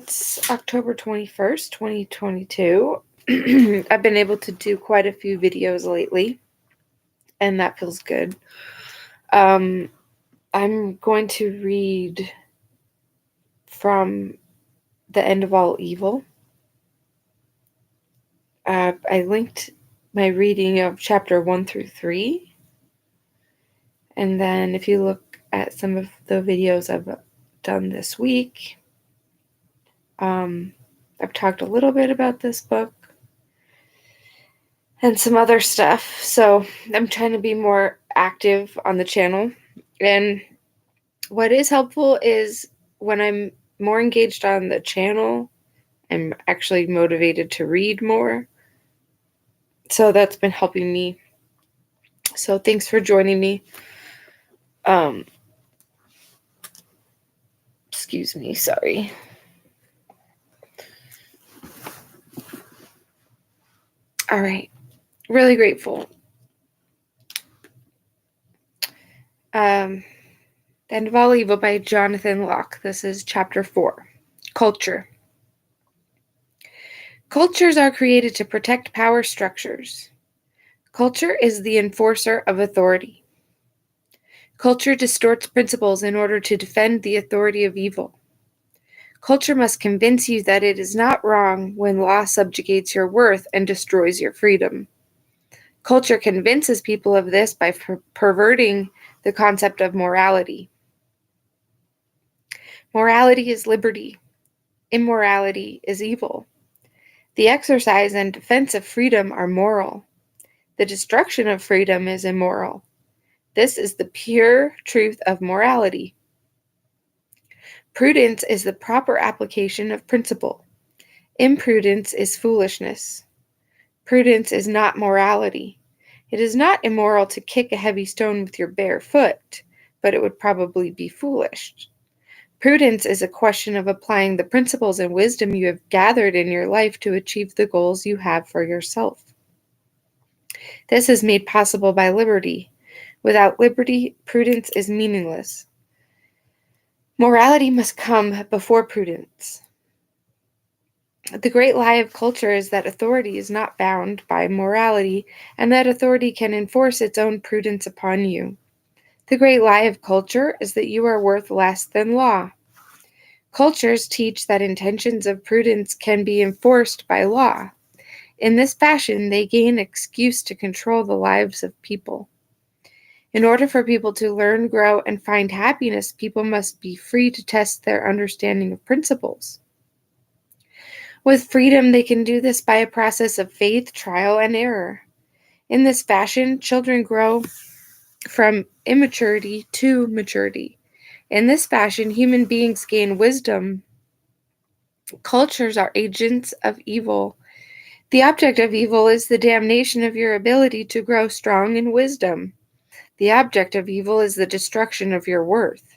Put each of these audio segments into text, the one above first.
It's October 21st, 2022. I've been able to do quite a few videos lately, and that feels good. I'm going to read from The End of All Evil. I linked my reading of chapter 1 through 3. And then if you look at some of the videos I've done this week, I've talked a little bit about this book and some other stuff. So I'm trying to be more active on the channel. And what is helpful is when I'm more engaged on the channel, I'm actually motivated to read more. So that's been helping me. So thanks for joining me. Excuse me, sorry. All right. Really grateful. The End of All Evil by Jonathan Locke. This is chapter 4. Culture. Cultures are created to protect power structures. Culture is the enforcer of authority. Culture distorts principles in order to defend the authority of evil. Culture must convince you that it is not wrong when law subjugates your worth and destroys your freedom. Culture convinces people of this by perverting the concept of morality. Morality is liberty. Immorality is evil. The exercise and defense of freedom are moral. The destruction of freedom is immoral. This is the pure truth of morality. Prudence is the proper application of principle. Imprudence is foolishness. Prudence is not morality. It is not immoral to kick a heavy stone with your bare foot, but it would probably be foolish. Prudence is a question of applying the principles and wisdom you have gathered in your life to achieve the goals you have for yourself. This is made possible by liberty. Without liberty, prudence is meaningless. Morality must come before prudence. The great lie of culture is that authority is not bound by morality, and that authority can enforce its own prudence upon you. The great lie of culture is that you are worth less than law. Cultures teach that intentions of prudence can be enforced by law. In this fashion, they gain excuse to control the lives of people. In order for people to learn, grow, and find happiness, people must be free to test their understanding of principles. With freedom, they can do this by a process of faith, trial, and error. In this fashion, children grow from immaturity to maturity. In this fashion, human beings gain wisdom. Cultures are agents of evil. The object of evil is the damnation of your ability to grow strong in wisdom. The object of evil is the destruction of your worth.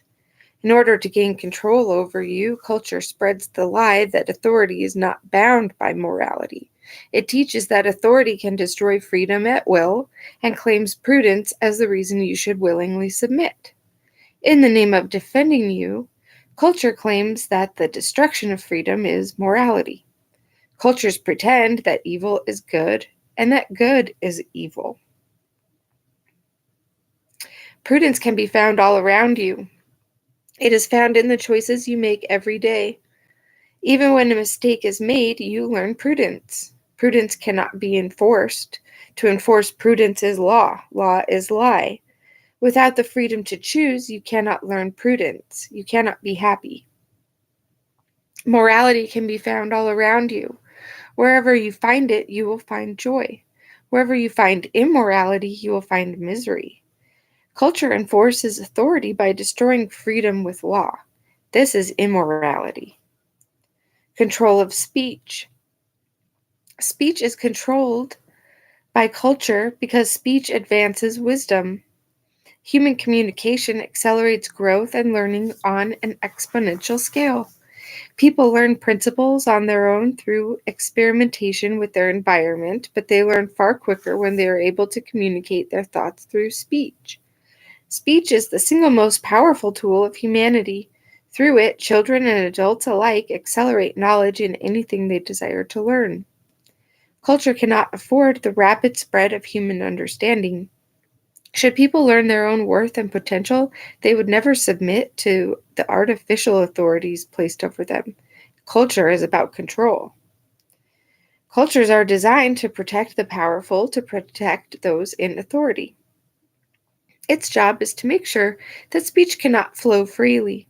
In order to gain control over you, culture spreads the lie that authority is not bound by morality. It teaches that authority can destroy freedom at will and claims prudence as the reason you should willingly submit. In the name of defending you, culture claims that the destruction of freedom is morality. Cultures pretend that evil is good and that good is evil. Prudence can be found all around you. It is found in the choices you make every day. Even when a mistake is made, you learn prudence. Prudence cannot be enforced. To enforce prudence is law. Law is lie. Without the freedom to choose, you cannot learn prudence. You cannot be happy. Morality can be found all around you. Wherever you find it, you will find joy. Wherever you find immorality, you will find misery. Culture enforces authority by destroying freedom with law. This is immorality. Control of speech. Speech is controlled by culture because speech advances wisdom. Human communication accelerates growth and learning on an exponential scale. People learn principles on their own through experimentation with their environment, but they learn far quicker when they are able to communicate their thoughts through speech. Speech is the single most powerful tool of humanity. Through it, children and adults alike accelerate knowledge in anything they desire to learn. Culture cannot afford the rapid spread of human understanding. Should people learn their own worth and potential, they would never submit to the artificial authorities placed over them. Culture is about control. Cultures are designed to protect the powerful, to protect those in authority. Its job is to make sure that speech cannot flow freely.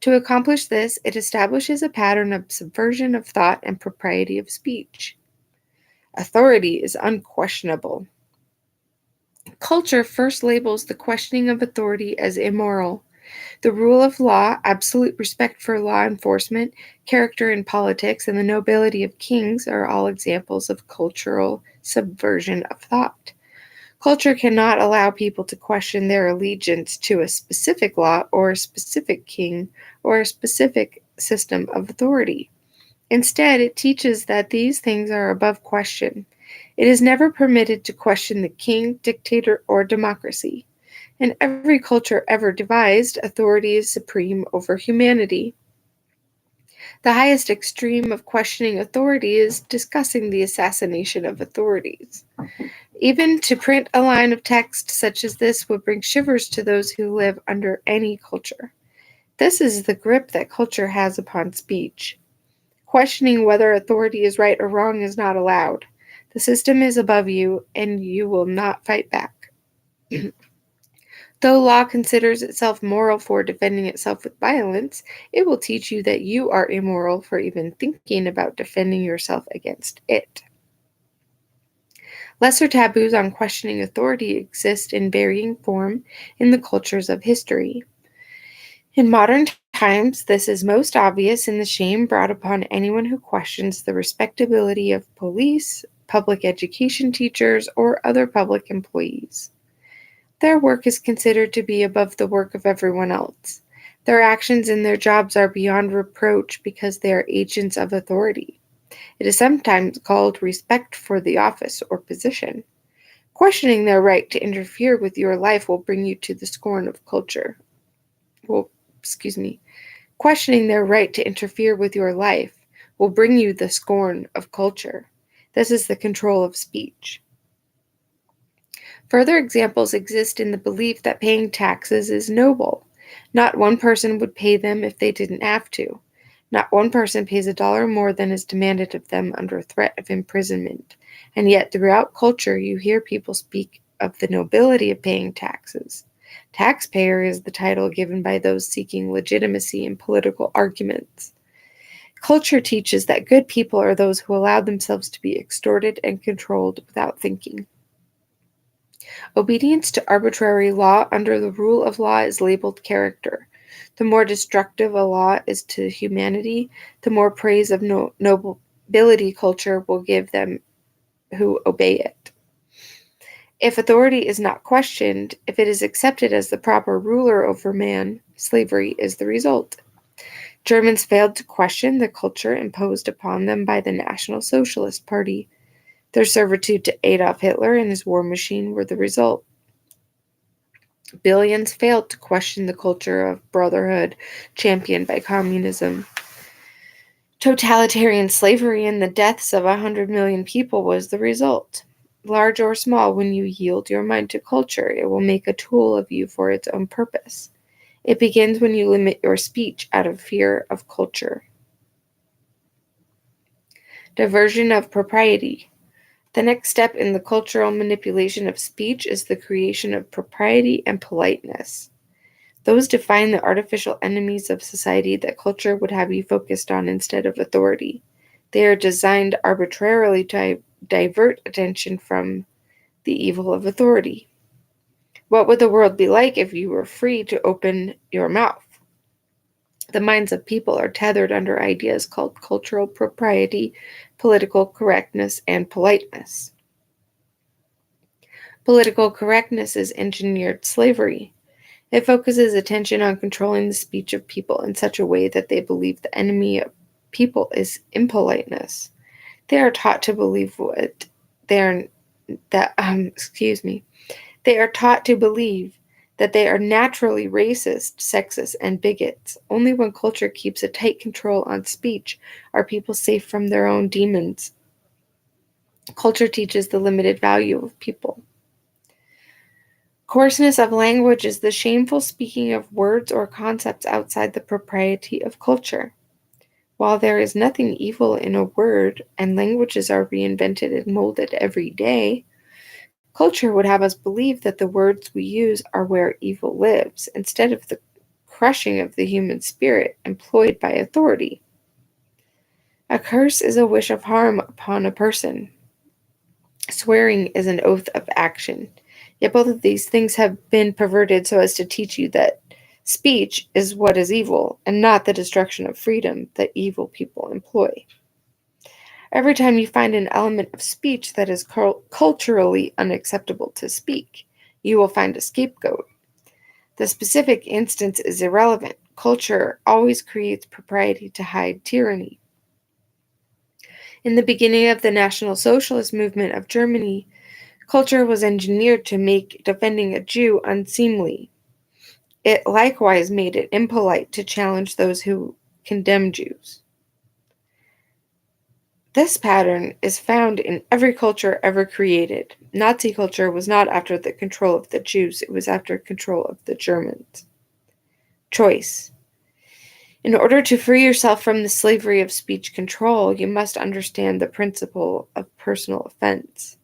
To accomplish this, it establishes a pattern of subversion of thought and propriety of speech. Authority is unquestionable. Culture first labels the questioning of authority as immoral. The rule of law, absolute respect for law enforcement, character in politics, and the nobility of kings are all examples of cultural subversion of thought. Culture cannot allow people to question their allegiance to a specific law or a specific king or a specific system of authority. Instead, it teaches that these things are above question. It is never permitted to question the king, dictator, or democracy. In every culture ever devised, authority is supreme over humanity. The highest extreme of questioning authority is discussing the assassination of authorities. Even to print a line of text such as this would bring shivers to those who live under any culture. This is the grip that culture has upon speech. Questioning whether authority is right or wrong is not allowed. The system is above you, and you will not fight back. Though law considers itself moral for defending itself with violence, it will teach you that you are immoral for even thinking about defending yourself against it. Lesser taboos on questioning authority exist in varying form in the cultures of history. In modern times, this is most obvious in the shame brought upon anyone who questions the respectability of police, public education teachers, or other public employees. Their work is considered to be above the work of everyone else. Their actions in their jobs are beyond reproach because they are agents of authority. It is sometimes called respect for the office or position. Questioning their right to interfere with your life will bring you to the scorn of culture. Questioning their right to interfere with your life will bring you the scorn of culture. This is the control of speech. Further examples exist in the belief that paying taxes is noble. Not one person would pay them if they didn't have to. Not one person pays $1 more than is demanded of them under threat of imprisonment. And yet, throughout culture, you hear people speak of the nobility of paying taxes. Taxpayer is the title given by those seeking legitimacy in political arguments. Culture teaches that good people are those who allow themselves to be extorted and controlled without thinking. Obedience to arbitrary law under the rule of law is labeled character. The more destructive a law is to humanity, the more praise of nobility culture will give them who obey it. If authority is not questioned, if it is accepted as the proper ruler over man, slavery is the result. Germans failed to question the culture imposed upon them by the National Socialist Party. Their servitude to Adolf Hitler and his war machine were the result. Billions failed to question the culture of brotherhood championed by communism. Totalitarian slavery and the deaths of 100 million people was the result. Large or small, when you yield your mind to culture, it will make a tool of you for its own purpose. It begins when you limit your speech out of fear of culture. Diversion of propriety. The next step in the cultural manipulation of speech is the creation of propriety and politeness. Those define the artificial enemies of society that culture would have you focused on instead of authority. They are designed arbitrarily to divert attention from the evil of authority. What would the world be like if you were free to open your mouth? The minds of people are tethered under ideas called cultural propriety, political correctness, and politeness. Political correctness is engineered slavery. It focuses attention on controlling the speech of people in such a way that they believe the enemy of people is impoliteness. They are taught to believe They are taught to believe that they are naturally racist, sexist, and bigots. Only when culture keeps a tight control on speech are people safe from their own demons. Culture teaches the limited value of people. Coarseness of language is the shameful speaking of words or concepts outside the propriety of culture. While there is nothing evil in a word, and languages are reinvented and molded every day, culture would have us believe that the words we use are where evil lives, instead of the crushing of the human spirit employed by authority. A curse is a wish of harm upon a person. Swearing is an oath of action. Yet both of these things have been perverted so as to teach you that speech is what is evil, and not the destruction of freedom that evil people employ. Every time you find an element of speech that is culturally unacceptable to speak, you will find a scapegoat. The specific instance is irrelevant. Culture always creates propriety to hide tyranny. In the beginning of the National Socialist movement of Germany, culture was engineered to make defending a Jew unseemly. It likewise made it impolite to challenge those who condemn Jews. This pattern is found in every culture ever created. Nazi culture was not after the control of the Jews, it was after control of the Germans. Choice. In order to free yourself from the slavery of speech control, you must understand the principle of personal offense.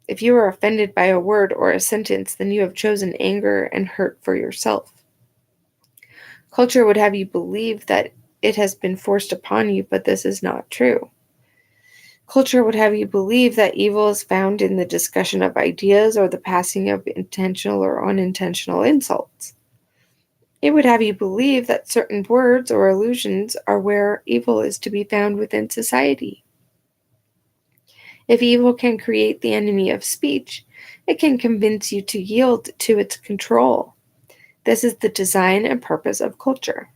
If you are offended by a word or a sentence, then you have chosen anger and hurt for yourself. Culture would have you believe that it has been forced upon you, but this is not true. Culture would have you believe that evil is found in the discussion of ideas or the passing of intentional or unintentional insults. It would have you believe that certain words or allusions are where evil is to be found within society. If evil can create the enemy of speech, it can convince you to yield to its control. This is the design and purpose of culture.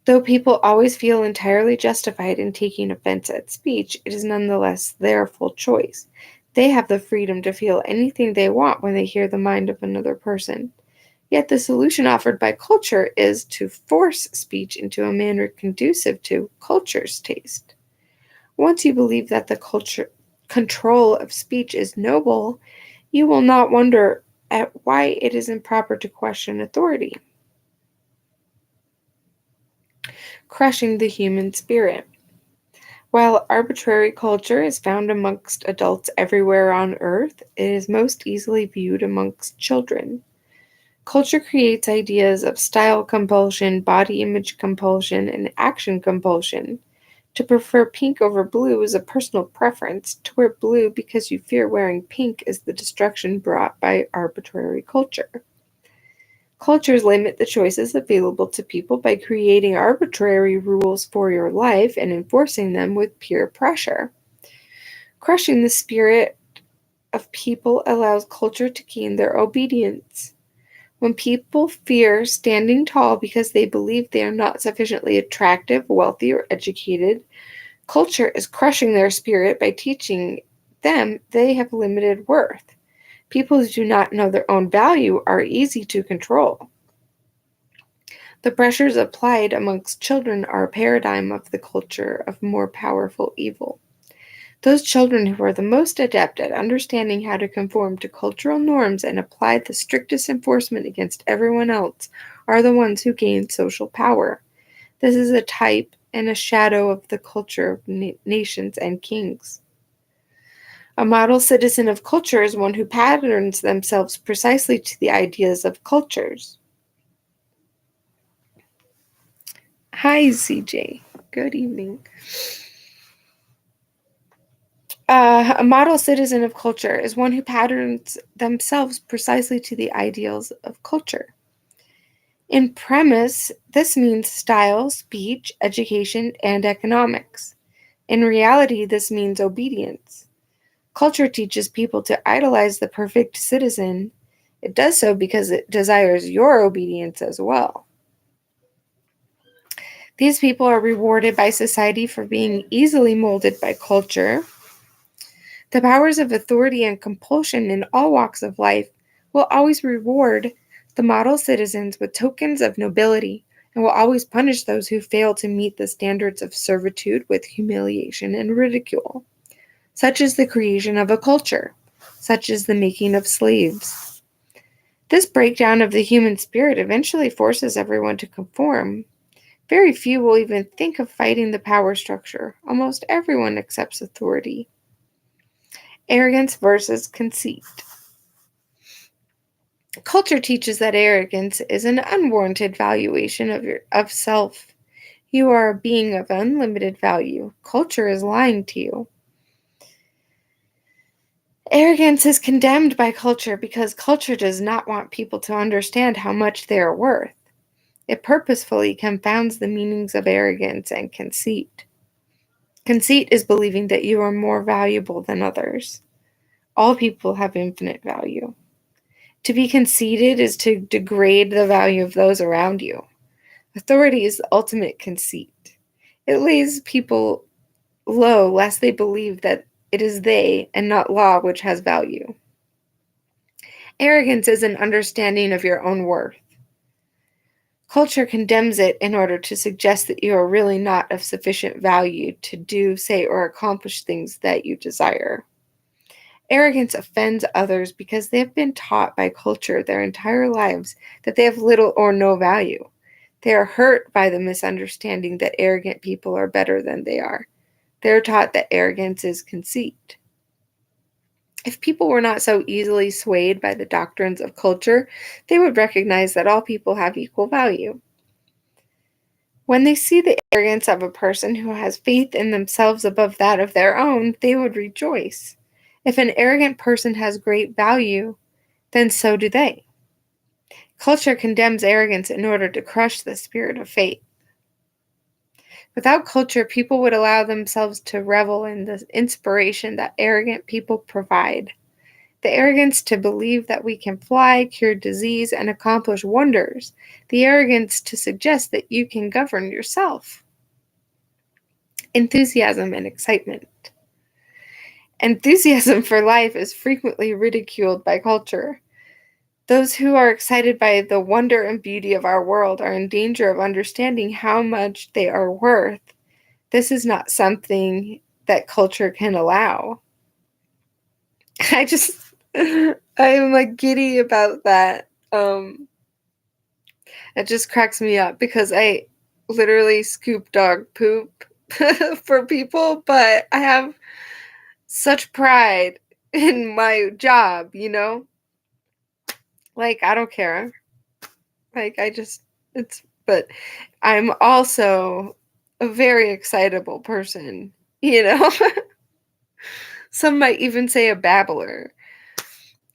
Though people always feel entirely justified in taking offense at speech, it is nonetheless their full choice. They have the freedom to feel anything they want when they hear the mind of another person. Yet the solution offered by culture is to force speech into a manner conducive to culture's taste. Once you believe that the control of speech is noble, you will not wonder at why it is improper to question authority. Crushing the human spirit. While arbitrary culture is found amongst adults everywhere on earth, it is most easily viewed amongst children. Culture creates ideas of style compulsion, body image compulsion, and action compulsion. To prefer pink over blue is a personal preference. To wear blue because you fear wearing pink is the destruction brought by arbitrary culture. Cultures limit the choices available to people by creating arbitrary rules for your life and enforcing them with peer pressure. Crushing the spirit of people allows culture to gain their obedience. When people fear standing tall because they believe they are not sufficiently attractive, wealthy, or educated, culture is crushing their spirit by teaching them they have limited worth. People who do not know their own value are easy to control. The pressures applied amongst children are a paradigm of the culture of more powerful evil. Those children who are the most adept at understanding how to conform to cultural norms and apply the strictest enforcement against everyone else are the ones who gain social power. This is a type and a shadow of the culture of nations and kings. A model citizen of culture is one who patterns themselves precisely to the ideas of cultures. Hi, CJ. Good evening. A model citizen of culture is one who patterns themselves precisely to the ideals of culture. In premise, this means style, speech, education, and economics. In reality, this means obedience. Culture teaches people to idolize the perfect citizen. It does so because it desires your obedience as well. These people are rewarded by society for being easily molded by culture. The powers of authority and compulsion in all walks of life will always reward the model citizens with tokens of nobility, and will always punish those who fail to meet the standards of servitude with humiliation and ridicule. Such is the creation of a culture, such is the making of slaves. This breakdown of the human spirit eventually forces everyone to conform. Very few will even think of fighting the power structure. Almost everyone accepts authority. Arrogance versus conceit. Culture teaches that arrogance is an unwarranted valuation of self. You are a being of unlimited value. Culture is lying to you. Arrogance is condemned by culture because culture does not want people to understand how much they are worth. It purposefully confounds the meanings of arrogance and conceit. Conceit is believing that you are more valuable than others. All people have infinite value. To be conceited is to degrade the value of those around you. Authority is the ultimate conceit. It lays people low lest they believe that it is they and not law which has value. Arrogance is an understanding of your own worth. Culture condemns it in order to suggest that you are really not of sufficient value to do, say, or accomplish things that you desire. Arrogance offends others because they have been taught by culture their entire lives that they have little or no value. They are hurt by the misunderstanding that arrogant people are better than they are. They are taught that arrogance is conceit. If people were not so easily swayed by the doctrines of culture, they would recognize that all people have equal value. When they see the arrogance of a person who has faith in themselves above that of their own, they would rejoice. If an arrogant person has great value, then so do they. Culture condemns arrogance in order to crush the spirit of faith. Without culture, people would allow themselves to revel in the inspiration that arrogant people provide. The arrogance to believe that we can fly, cure disease, and accomplish wonders. The arrogance to suggest that you can govern yourself. Enthusiasm and excitement. Enthusiasm for life is frequently ridiculed by culture. Those who are excited by the wonder and beauty of our world are in danger of understanding how much they are worth. This is not something that culture can allow. I'm like giddy about that. It just cracks me up because I literally scoop dog poop for people, but I have such pride in my job, you know? Like, I don't care. Like, but I'm also a very excitable person, you know? Some might even say a babbler.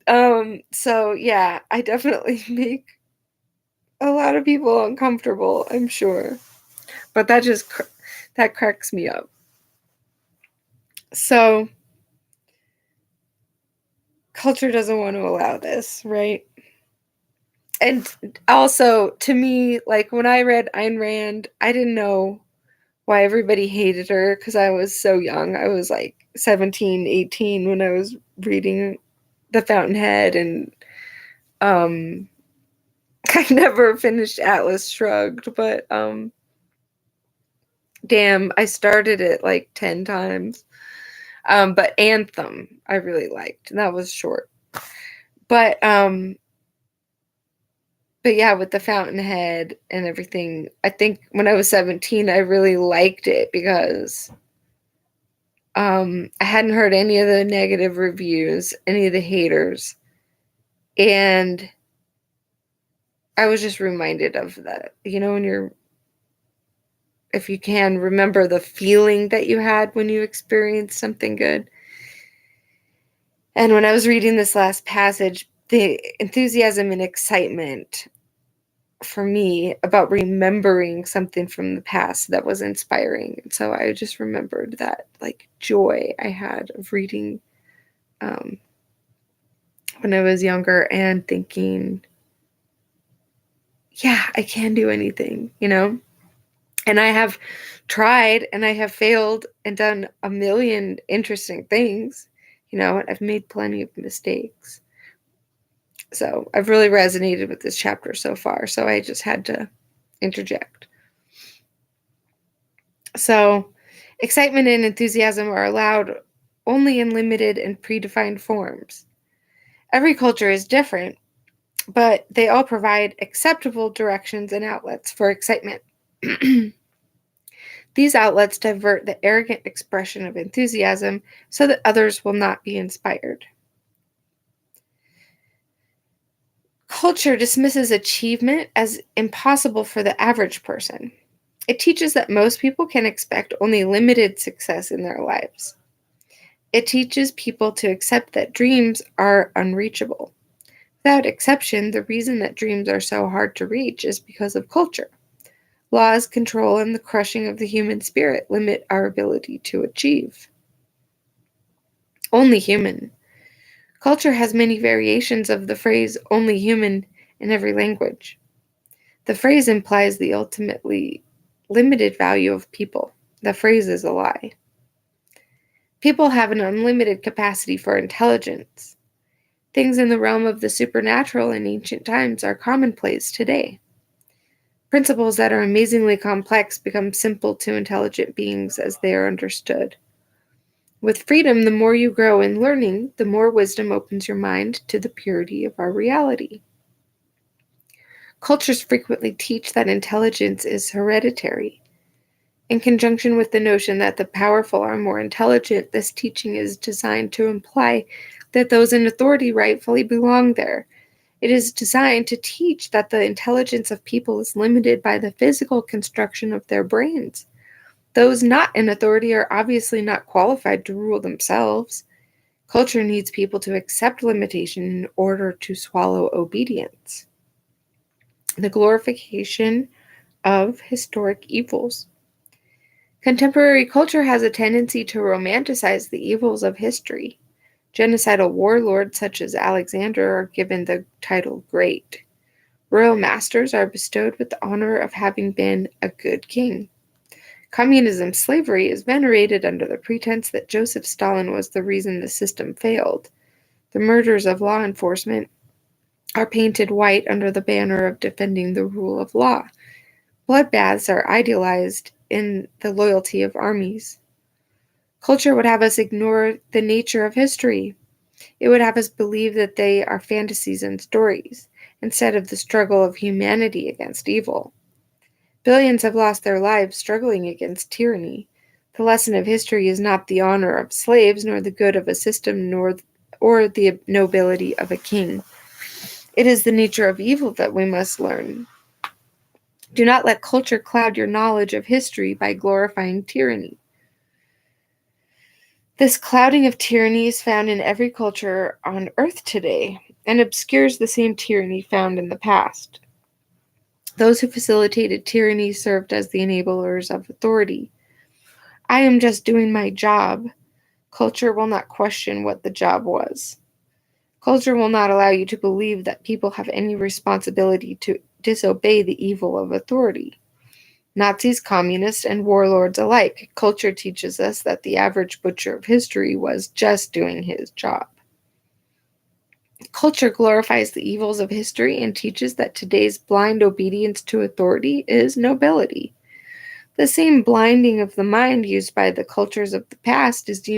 So yeah, I definitely make a lot of people uncomfortable, I'm sure. But that cracks me up. So culture doesn't want to allow this, right? And also, to me, like when I read Ayn Rand, I didn't know why everybody hated her because I was so young. I was like 17, 18 when I was reading The Fountainhead, and I never finished Atlas Shrugged, but damn, I started it like 10 times. But Anthem I really liked, and that was short. But yeah, with The Fountainhead and everything, I think when I was 17, I really liked it because I hadn't heard any of the negative reviews, any of the haters, and I was just reminded of that. You know, if you can remember the feeling that you had when you experienced something good. And when I was reading this last passage, the enthusiasm and excitement for me about remembering something from the past that was inspiring. And so I just remembered that like joy I had of reading when I was younger and thinking, yeah, I can do anything, you know? And I have tried and I have failed and done a million interesting things, you know, I've made plenty of mistakes. So I've really resonated with this chapter so far, so I just had to interject. So excitement and enthusiasm are allowed only in limited and predefined forms. Every culture is different, but they all provide acceptable directions and outlets for excitement. These outlets divert the arrogant expression of enthusiasm so that others will not be inspired. Culture dismisses achievement as impossible for the average person. It teaches that most people can expect only limited success in their lives. It teaches people to accept that dreams are unreachable. Without exception, the reason that dreams are so hard to reach is because of culture. Laws, control, and the crushing of the human spirit limit our ability to achieve. Only human. Culture has many variations of the phrase only human in every language. The phrase implies the ultimately limited value of people. The phrase is a lie. People have an unlimited capacity for intelligence. Things in the realm of the supernatural in ancient times are commonplace today. Principles that are amazingly complex become simple to intelligent beings as they are understood. With freedom, the more you grow in learning, the more wisdom opens your mind to the purity of our reality. Cultures frequently teach that intelligence is hereditary. In conjunction with the notion that the powerful are more intelligent, this teaching is designed to imply that those in authority rightfully belong there. It is designed to teach that the intelligence of people is limited by the physical construction of their brains. Those not in authority are obviously not qualified to rule themselves. Culture needs people to accept limitation in order to swallow obedience. The glorification of historic evils. Contemporary culture has a tendency to romanticize the evils of history. Genocidal warlords such as Alexander are given the title Great. Royal masters are bestowed with the honor of having been a good king. Communism slavery is venerated under the pretense that Joseph Stalin was the reason the system failed. The murders of law enforcement are painted white under the banner of defending the rule of law. Bloodbaths are idealized in the loyalty of armies. Culture would have us ignore the nature of history. It would have us believe that they are fantasies and stories, instead of the struggle of humanity against evil. Billions have lost their lives struggling against tyranny. The lesson of history is not the honor of slaves, nor the good of a system, or the nobility of a king. It is the nature of evil that we must learn. Do not let culture cloud your knowledge of history by glorifying tyranny. This clouding of tyranny is found in every culture on earth today and obscures the same tyranny found in the past. Those who facilitated tyranny served as the enablers of authority. I am just doing my job. Culture will not question what the job was. Culture will not allow you to believe that people have any responsibility to disobey the evil of authority. Nazis, communists, and warlords alike, culture teaches us that the average butcher of history was just doing his job. Culture glorifies the evils of history and teaches that today's blind obedience to authority is nobility. The same blinding of the mind used by the cultures of the past is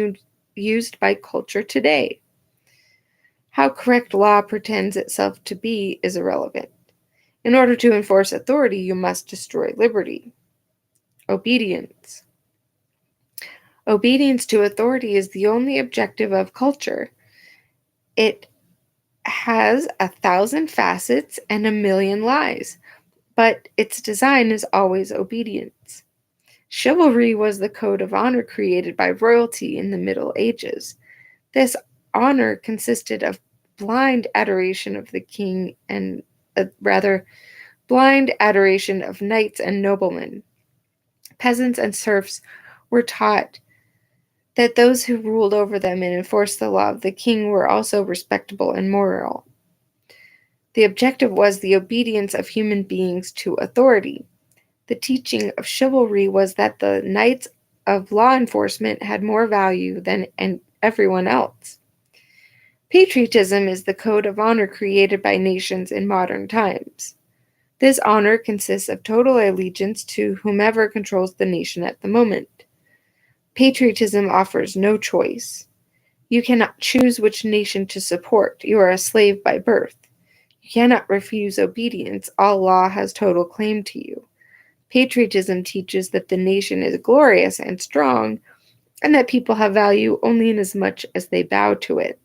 used by culture today. How correct law pretends itself to be is irrelevant. In order to enforce authority, you must destroy liberty. Obedience. Obedience to authority is the only objective of culture. It has 1,000 facets and 1,000,000 lies, but its design is always obedience. Chivalry was the code of honor created by royalty in the Middle Ages. This honor consisted of blind adoration of the king and blind adoration of knights and noblemen. Peasants and serfs were taught that those who ruled over them and enforced the law of the king were also respectable and moral. The objective was the obedience of human beings to authority. The teaching of chivalry was that the knights of law enforcement had more value than everyone else. Patriotism is the code of honor created by nations in modern times. This honor consists of total allegiance to whomever controls the nation at the moment. Patriotism offers no choice. You cannot choose which nation to support. You are a slave by birth. You cannot refuse obedience. All law has total claim to you. Patriotism teaches that the nation is glorious and strong, and that people have value only inasmuch as they bow to it.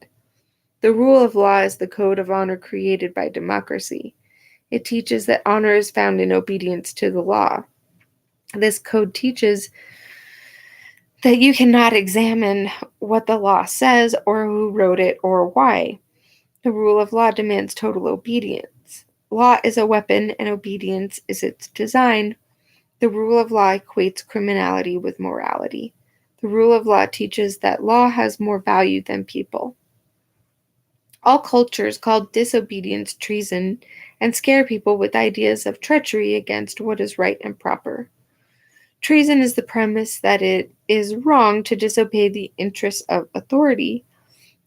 The rule of law is the code of honor created by democracy. It teaches that honor is found in obedience to the law. This code teaches that you cannot examine what the law says or who wrote it or why. The rule of law demands total obedience. Law is a weapon and obedience is its design. The rule of law equates criminality with morality. The rule of law teaches that law has more value than people. All cultures call disobedience treason and scare people with ideas of treachery against what is right and proper. Treason is the premise that it is wrong to disobey the interests of authority.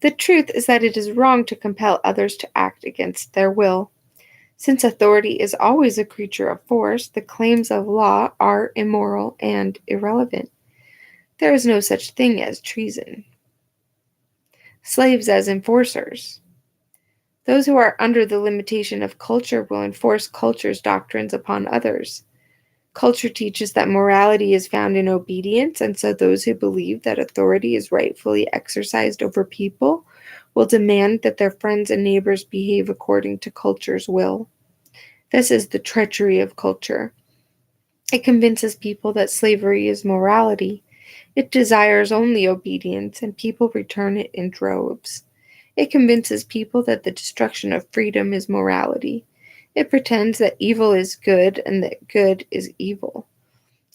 The truth is that it is wrong to compel others to act against their will. Since authority is always a creature of force, the claims of law are immoral and irrelevant. There is no such thing as treason. Slaves as enforcers. Those who are under the limitation of culture will enforce culture's doctrines upon others. Culture teaches that morality is found in obedience, and so those who believe that authority is rightfully exercised over people will demand that their friends and neighbors behave according to culture's will. This is the treachery of culture. It convinces people that slavery is morality. It desires only obedience, and people return it in droves. It convinces people that the destruction of freedom is morality. It pretends that evil is good and that good is evil.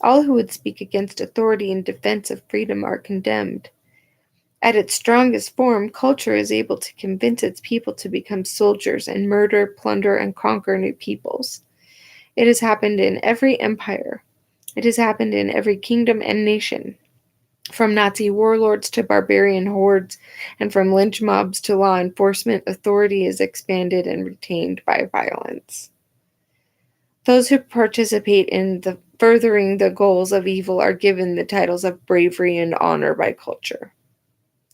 All who would speak against authority in defense of freedom are condemned. At its strongest form, culture is able to convince its people to become soldiers and murder, plunder, and conquer new peoples. It has happened in every empire. It has happened in every kingdom and nation. From Nazi warlords to barbarian hordes, and from lynch mobs to law enforcement, authority is expanded and retained by violence. Those who participate in the furthering the goals of evil are given the titles of bravery and honor by culture.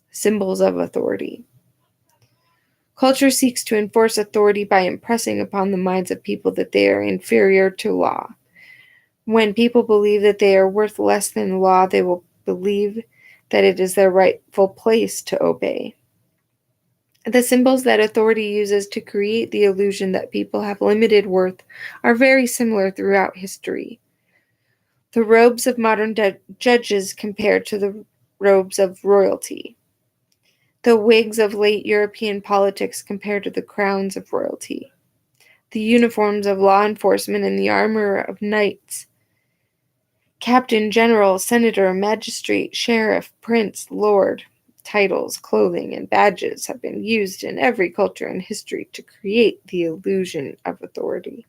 Symbols of authority. Culture seeks to enforce authority by impressing upon the minds of people that they are inferior to law. When people believe that they are worth less than law, they will believe that it is their rightful place to obey. The symbols that authority uses to create the illusion that people have limited worth are very similar throughout history. The robes of modern judges compared to the robes of royalty. The wigs of late European politics compared to the crowns of royalty. The uniforms of law enforcement and the armor of knights. Captain, general, senator, magistrate, sheriff, prince, lord. Titles, clothing, and badges have been used in every culture and history to create the illusion of authority.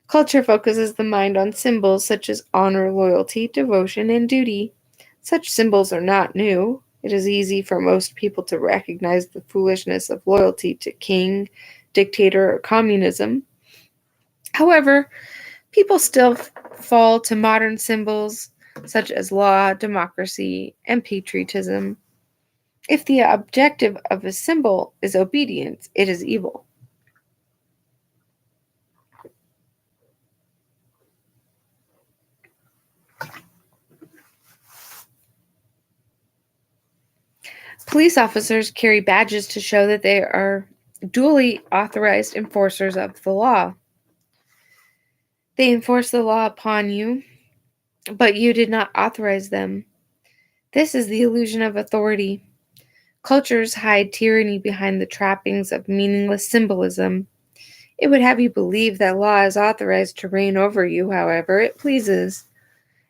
Culture focuses the mind on symbols such as honor, loyalty, devotion, and duty. Such symbols are not new. It is easy for most people to recognize the foolishness of loyalty to king, dictator, or communism. However, people still fall to modern symbols such as law, democracy, and patriotism. If the objective of a symbol is obedience, it is evil. Police officers carry badges to show that they are duly authorized enforcers of the law. They enforce the law upon you, but you did not authorize them. This is the illusion of authority. Cultures hide tyranny behind the trappings of meaningless symbolism. It would have you believe that law is authorized to reign over you however it pleases.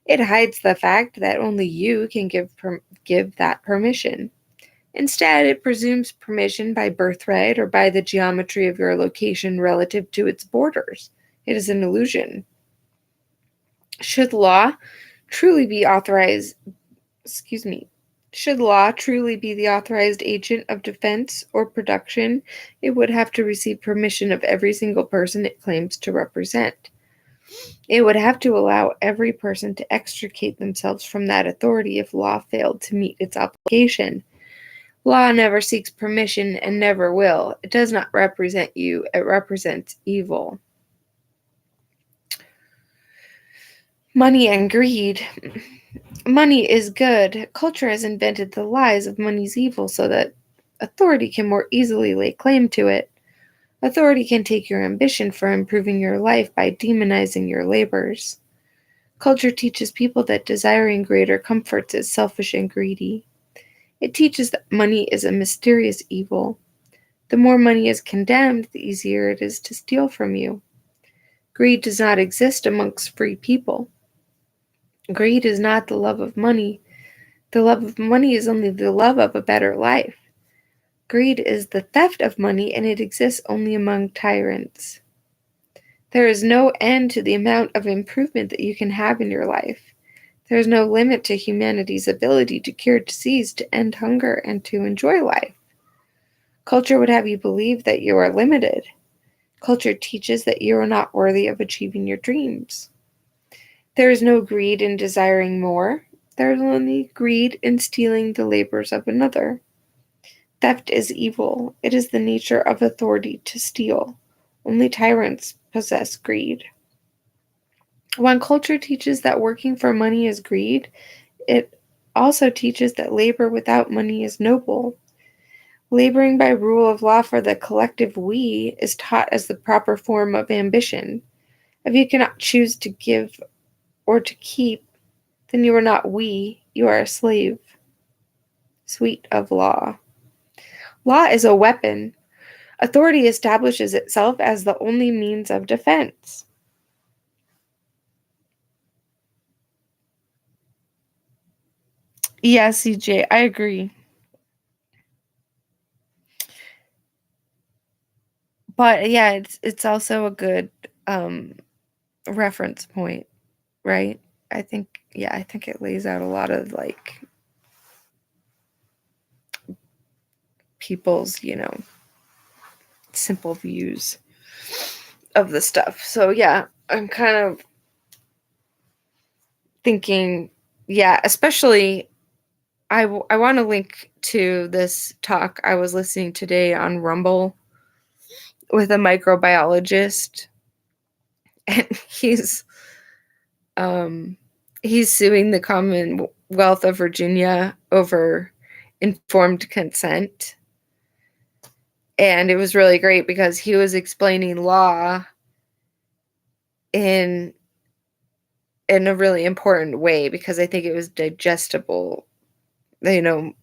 It hides the fact that only you can give that permission. Instead, it presumes permission by birthright or by the geometry of your location relative to its borders. It is an illusion. Should law truly be authorized, Should law truly be the authorized agent of defense or production, it would have to receive permission of every single person it claims to represent. It would have to allow every person to extricate themselves from that authority if law failed to meet its obligation. Law never seeks permission and never will. It does not represent you, it represents evil. Money and greed. Money is good. Culture has invented the lies of money's evil so that authority can more easily lay claim to it. Authority can take your ambition for improving your life by demonizing your labors. Culture teaches people that desiring greater comforts is selfish and greedy. It teaches that money is a mysterious evil. The more money is condemned, the easier it is to steal from you. Greed does not exist amongst free people. Greed is not the love of money. The love of money is only the love of a better life. Greed is the theft of money, and it exists only among tyrants. There is no end to the amount of improvement that you can have in your life. There is no limit to humanity's ability to cure disease, to end hunger, and to enjoy life. Culture would have you believe that you are limited. Culture teaches that you are not worthy of achieving your dreams. There is no greed in desiring more. There is only greed in stealing the labors of another. Theft is evil. It is the nature of authority to steal. Only tyrants possess greed. When culture teaches that working for money is greed, it also teaches that labor without money is noble. Laboring by rule of law for the collective we is taught as the proper form of ambition. If you cannot choose to give or to keep, then you are not we, you are a slave. Sweet of law. Law is a weapon. Authority establishes itself as the only means of defense. Yeah, CJ, I agree. But yeah, it's also a good reference point, right? I think it lays out a lot of like people's, simple views of the stuff. So yeah, I'm kind of thinking, yeah, especially I want to link to this talk I was listening today on Rumble with a microbiologist, and um he's suing the Commonwealth of Virginia over informed consent. And it was really great because he was explaining law in a really important way, because I think it was digestible, and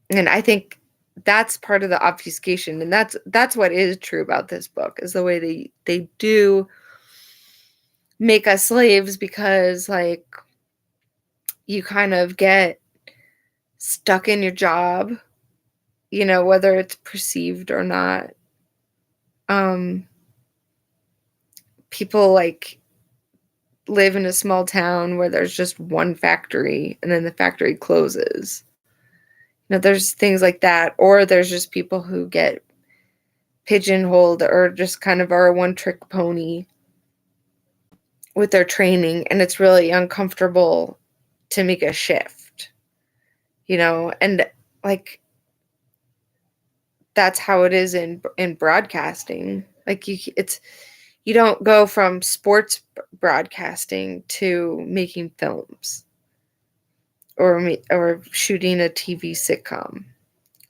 I think that's part of the obfuscation, and that's what is true about this book, is the way they do make us slaves, because like you kind of get stuck in your job, whether it's perceived or not. People like live in a small town where there's just one factory and then the factory closes. There's things like that, or there's just people who get pigeonholed or just kind of are a one-trick pony with their training, and it's really uncomfortable to make a shift, and like that's how it is in broadcasting. Like you don't go from sports broadcasting to making films or shooting a TV sitcom.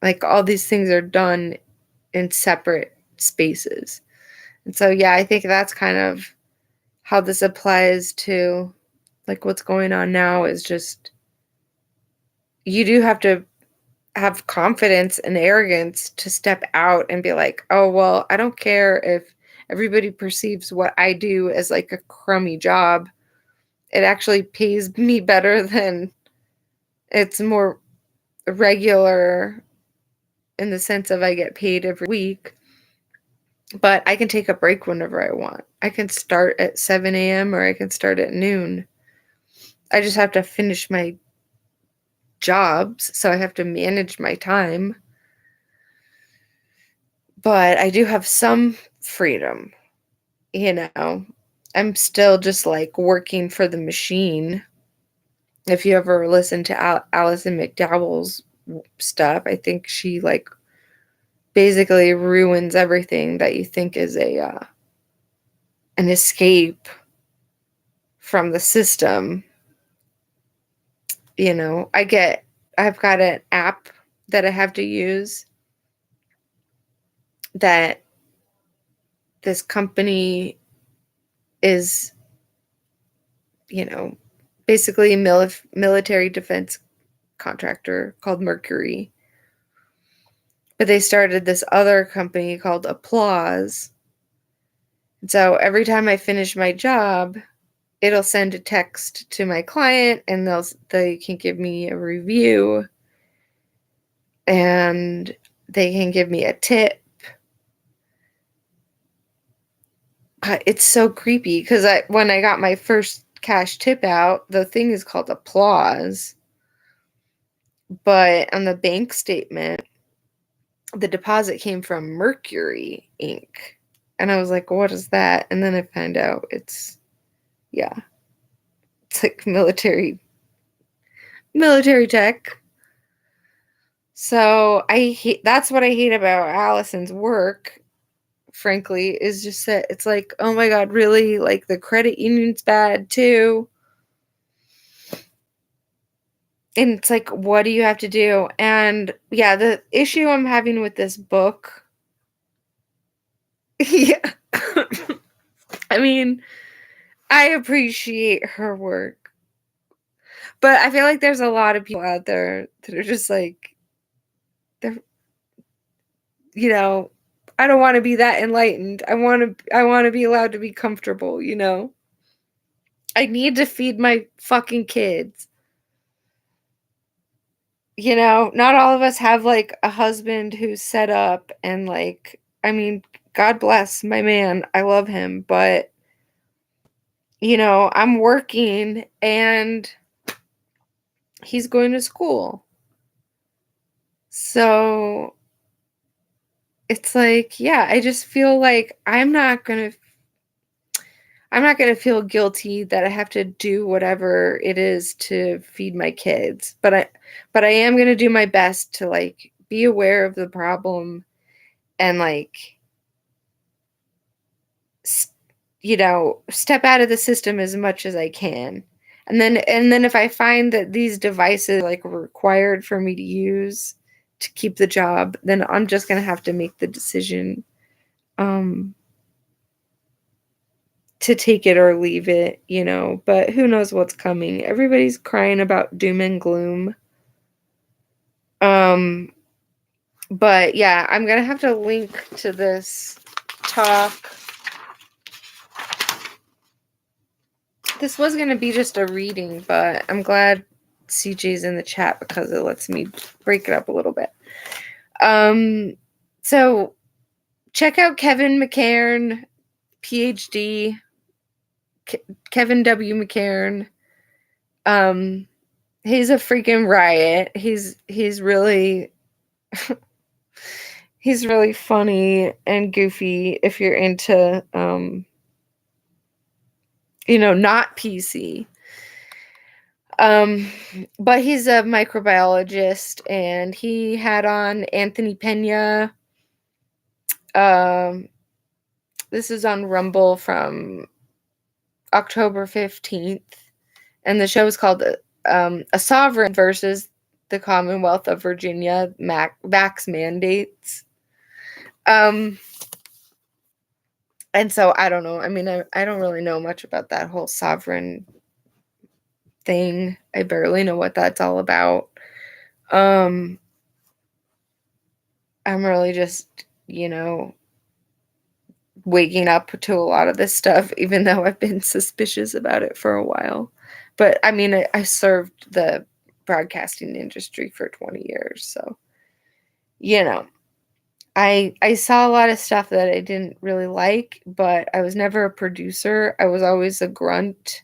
Like all these things are done in separate spaces. And so yeah, I think that's kind of how this applies to like what's going on now, is just you do have to have confidence and arrogance to step out and be like, oh, well, I don't care if everybody perceives what I do as like a crummy job. It actually pays me better than, it's more regular in the sense of I get paid every week, but I can take a break whenever I want. I can start at 7 a.m. or I can start at noon. I just have to finish my jobs, so I have to manage my time. But I do have some freedom, you know. I'm still just like working for the machine. If you ever listen to Alison McDowell's stuff, I think she like basically ruins everything that you think is an escape from the system. You know, I've got an app that I have to use that this company is, you know, basically a military defense contractor called Mercury. But they started this other company called Applause. And so every time I finish my job, it'll send a text to my client and they can give me a review and they can give me a tip. It's so creepy because when I got my first cash tip out, the thing is called Applause. But on the bank statement, the deposit came from Mercury Inc. And I was like, what is that? And then I find out it's like military tech. So that's what I hate about Allison's work, frankly, is just that it's like, oh my God, really? Like the credit union's bad too. And it's like, what do you have to do? And yeah, the issue I'm having with this book, yeah. I mean, I appreciate her work, but I feel like there's a lot of people out there that are just like, they're, you know, I don't want to be that enlightened. I want to be allowed to be comfortable, you know. I need to feed my fucking kids. You know, not all of us have like a husband who's set up and like, I mean, God bless my man. I love him, but you know, I'm working and he's going to school. So it's like, yeah, I just feel like I'm not going to feel guilty that I have to do whatever it is to feed my kids. But I am going to do my best to like be aware of the problem and like step out of the system as much as I can. And then if I find that these devices like required for me to use to keep the job, then I'm just going to have to make the decision to take it or leave it, you know, but who knows what's coming. Everybody's crying about doom and gloom. But yeah, I'm going to have to link to this talk. This was going to be just a reading, but I'm glad CJ's in the chat because it lets me break it up a little bit. So check out Kevin McCairn, PhD, Kevin W. McCairn. He's a freaking riot. He's really he's really funny and goofy if you're into not PC. But he's a microbiologist and he had on Anthony Pena. This is on Rumble from October 15th. And the show is called A Sovereign versus the Commonwealth of Virginia Vax Mandates. And so I don't know. I mean, I don't really know much about that whole sovereign thing. I barely know what that's all about. I'm really just, waking up to a lot of this stuff, even though I've been suspicious about it for a while. But I mean, I served the broadcasting industry for 20 years. So, I saw a lot of stuff that I didn't really like, but I was never a producer. I was always a grunt.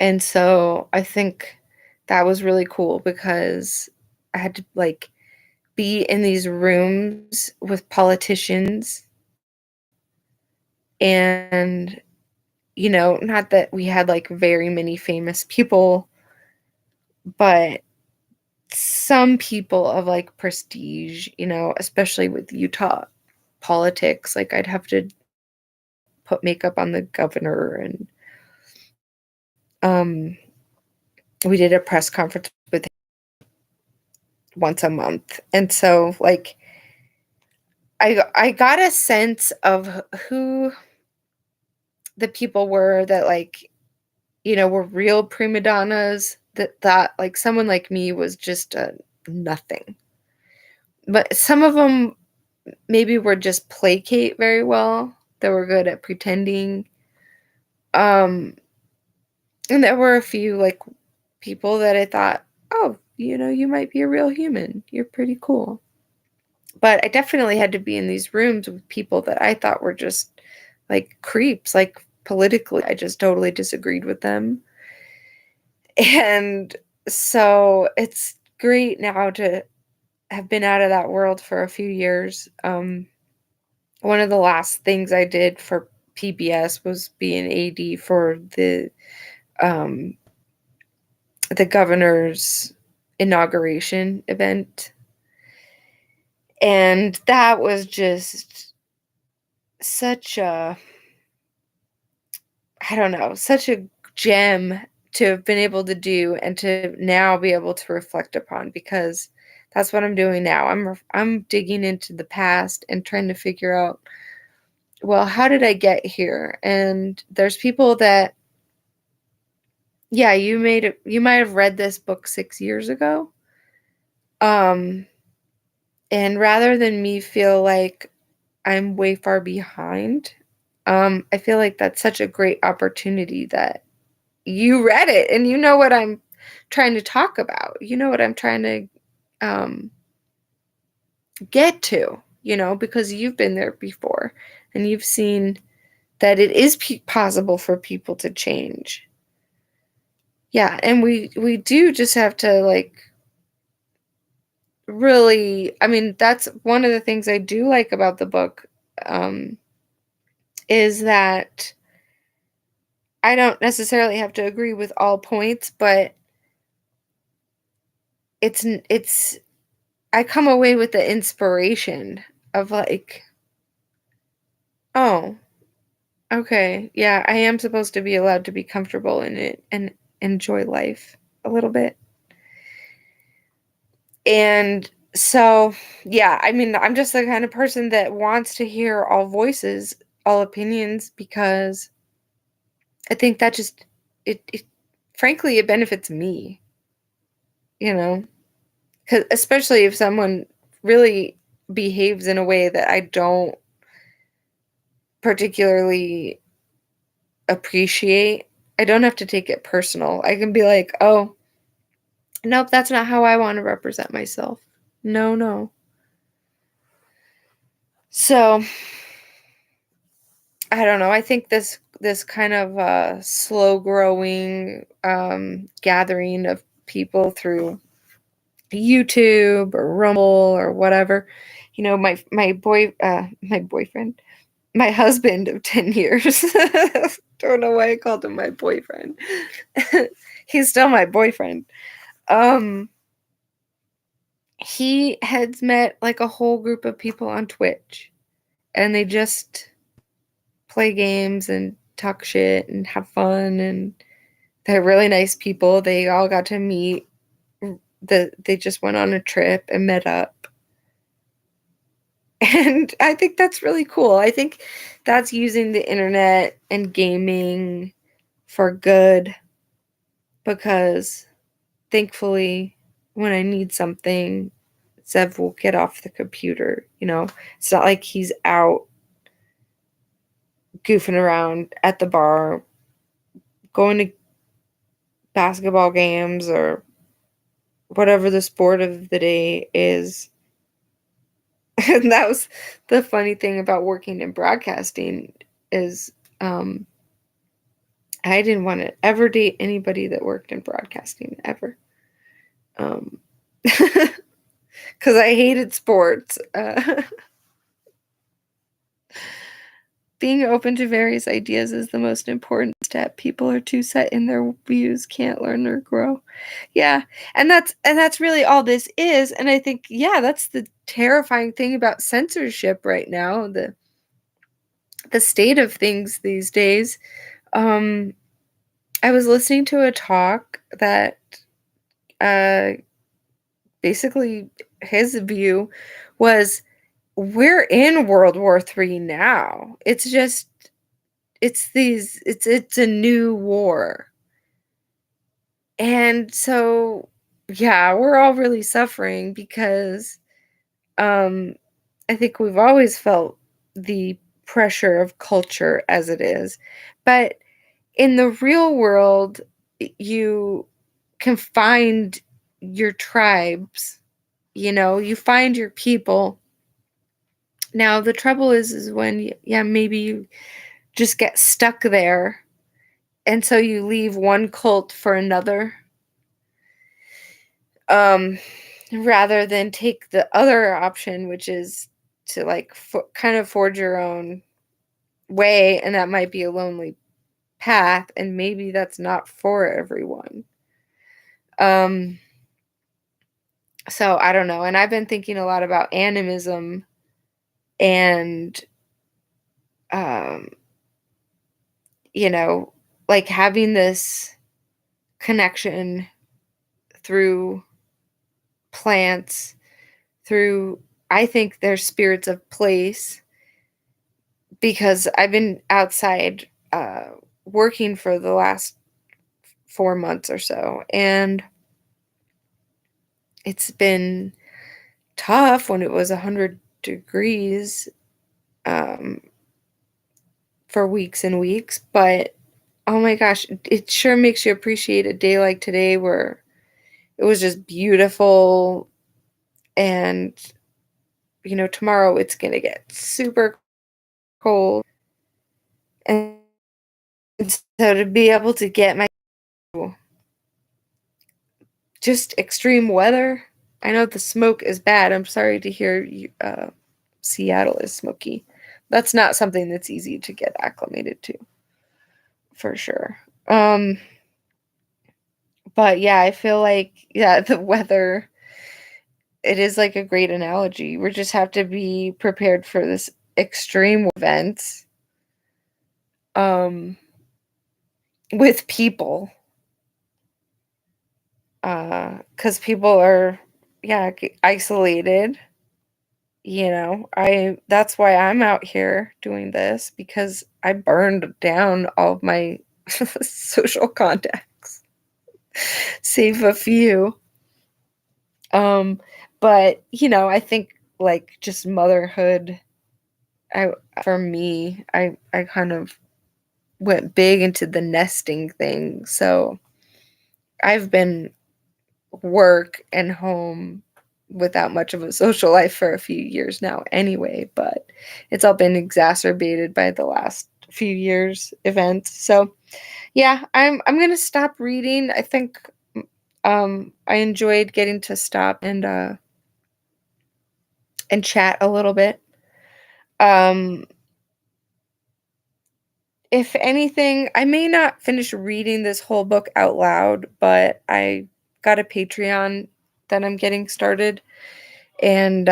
And so I think that was really cool because I had to like be in these rooms with politicians and not that we had like very many famous people, but some people of like prestige, especially with Utah politics. Like I'd have to put makeup on the governor and um we did a press conference with him once a month. And so like I got a sense of who the people were that like, were real prima donnas that like someone like me was just a nothing. But some of them maybe were just placate very well. They were good at pretending. Um and there were a few like people that I thought, "Oh, you might be a real human. You're pretty cool." But I definitely had to be in these rooms with people that I thought were just like creeps, like politically. I just totally disagreed with them. And so it's great now to have been out of that world for a few years. One of the last things I did for PBS was be an AD for um, the governor's inauguration event. And that was just such a, I don't know, such a gem to have been able to do and to now be able to reflect upon, because that's what I'm doing now. I'm digging into the past and trying to figure out, well, how did I get here? And there's people that, yeah, you might have read this book 6 years ago. Um and rather than me feel like I'm way far behind, I feel like that's such a great opportunity that you read it and you know what I'm trying to talk about. You know what I'm trying to um, get to, because you've been there before and you've seen that it is possible for people to change. Yeah, and we do just have to like really, I mean, that's one of the things I do like about the book, um, is that I don't necessarily have to agree with all points, but it's I come away with the inspiration of like, oh, okay, yeah, I am supposed to be allowed to be comfortable in it and enjoy life a little bit. And so, yeah, I mean, I'm just the kind of person that wants to hear all voices, all opinions, because I think that just it frankly it benefits me, you know, 'cause especially if someone really behaves in a way that I don't particularly appreciate, I don't have to take it personal. I can be like, "Oh, nope, that's not how I want to represent myself. No, no." So, I don't know. I think this kind of slow growing gathering of people through YouTube or Rumble or whatever. My boyfriend, my husband of 10 years. Don't know why I called him my boyfriend. He's still my boyfriend. Um he has met like a whole group of people on Twitch, and they just play games and talk shit and have fun, and they're really nice people. They all got to meet. They just went on a trip and met up. And I think that's really cool. I think that's using the internet and gaming for good, because thankfully when I need something, Zev will get off the computer, It's not like he's out goofing around at the bar, going to basketball games or whatever the sport of the day is. And that was the funny thing about working in broadcasting is I didn't want to ever date anybody that worked in broadcasting, ever. Because I hated sports. Being open to various ideas is the most important step. People are too set in their views, can't learn or grow. Yeah, and that's really all this is, and I think, yeah, that's the terrifying thing about censorship right now, the state of things these days. Um, I was listening to a talk that, uh, basically his view was, we're in World War III now. It's just it's a new war. And so, yeah, we're all really suffering because, um, I think we've always felt the pressure of culture as it is. But in the real world, you can find your tribes, you find your people. Now, the trouble is when, yeah, maybe you just get stuck there, and so you leave one cult for another, um, rather than take the other option, which is to, like, kind of forge your own way, and that might be a lonely path, and maybe that's not for everyone. Um, so I don't know, and I've been thinking a lot about animism and, um, you know, like, having this connection through plants, through, I think they're spirits of place, because I've been outside, working for the last 4 months or so, and it's been tough when it was 100 degrees, um, for weeks and weeks, but, oh my gosh, it sure makes you appreciate a day like today where it was just beautiful, and, tomorrow it's gonna get super cold, and so to be able to get my just extreme weather. I know the smoke is bad. I'm sorry to hear Seattle is smoky. That's not something that's easy to get acclimated to, for sure. Um, but yeah, I feel like, yeah, the weather, it is like a great analogy. We just have to be prepared for this extreme event, um, with people, because people are, yeah, isolated. I that's why I'm out here doing this, because I burned down all of my social contacts, save a few. Um, but, I think, like, just motherhood, I for me, I kind of went big into the nesting thing. So I've been work and home without much of a social life for a few years now anyway, but it's all been exacerbated by the last few years events. So, yeah, I'm going to stop reading. I think, I enjoyed getting to stop and chat a little bit. Um if anything, I may not finish reading this whole book out loud, but I got a Patreon that I'm getting started, and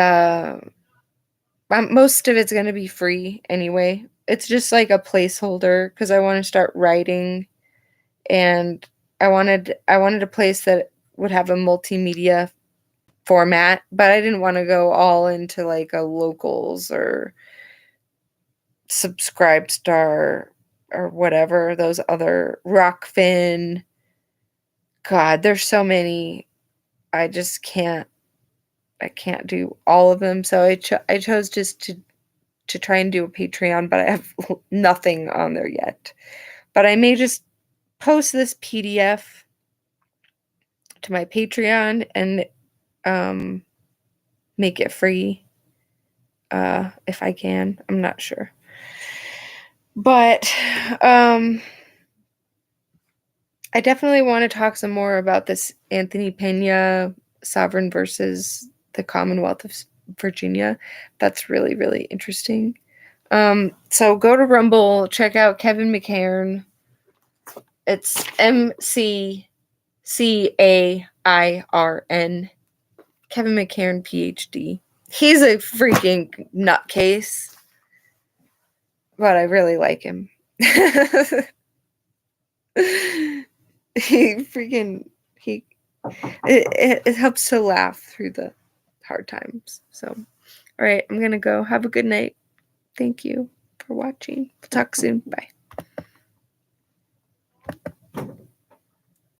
most of it's gonna be free anyway. It's just like a placeholder because I wanna start writing, and I wanted a place that would have a multimedia format, but I didn't wanna go all into, like, a Locals or Subscribestar or whatever, those other Rockfin. God, there's so many. I just I can't do all of them, so I chose just to try and do a Patreon, but I have nothing on there yet. But I may just post this PDF to my Patreon and, um, make it free, if I can. I'm not sure. But, um, I definitely want to talk some more about this Anthony Pena sovereign versus the Commonwealth of Virginia. That's really, really interesting. So go to Rumble, check out Kevin McCairn. It's McCairn. Kevin McCairn, PhD. He's a freaking nutcase, but I really like him. It helps to laugh through the hard times. So, all right, I'm gonna go. Have a good night. Thank you for watching. We'll talk soon. Bye.